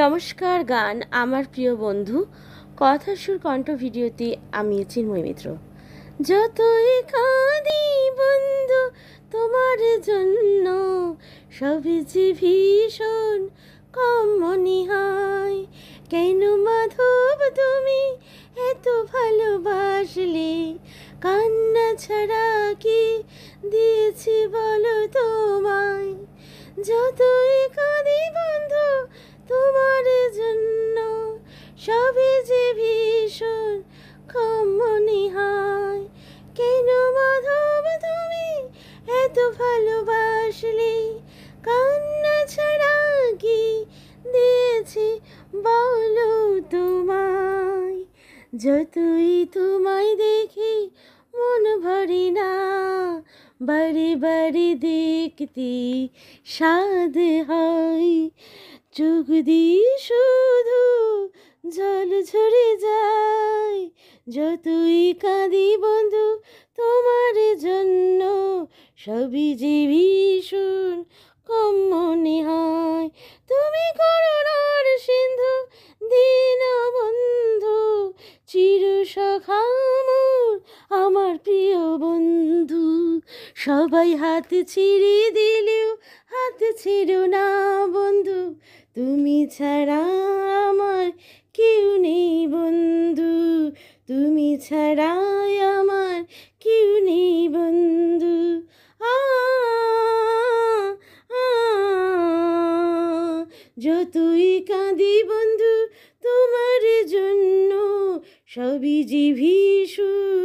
নমস্কার গান আমার প্রিয় বন্ধু কথা সুর কণ্ঠ ভিডিওতে আমি চিন্ময় মিত্র। যতই কাঁদি বন্ধু তোমার জন্য, সবই যে ভীষণ কম মনে হয়। কেন মাধব তুমি এত ভালোবাসলে, কান্না ছাড়া কি দিয়েছি বলো তোমায়। যতই কাঁদি বন্ধু তোমার জন্য, সবই যে ভীষণ কম মনে হয়। কেন মাধব তুমি এত ভালোবাসলে, কান্না ছাড়া কি দিয়েছি বলো তোমায়। যতই তোমায় দেখি মন ভরে না, বারে বারে দেখতে স্বাদ হয়। চোখ দিয়ে শুধু জল ঝরে যায়। যতই কাঁদি বন্ধু তোমার জন্য, সবই যে ভীষণ কম মনে হয়। তুমি করুণার সিন্ধু দীনবন্ধু, চির সখা মোর আমার প্রিয় বন্ধু। সবাই হাত ছেড়ে দিলেও হাত ছেড়ো না বন্ধু, তুমি ছাড়া আমার কেউ নেই বন্ধু। তুমি ছাড়া আমার কেউ নেই বন্ধু। আ আ যতই কাঁদি বন্ধু তোমার জন্য, সবই যে ভীষণ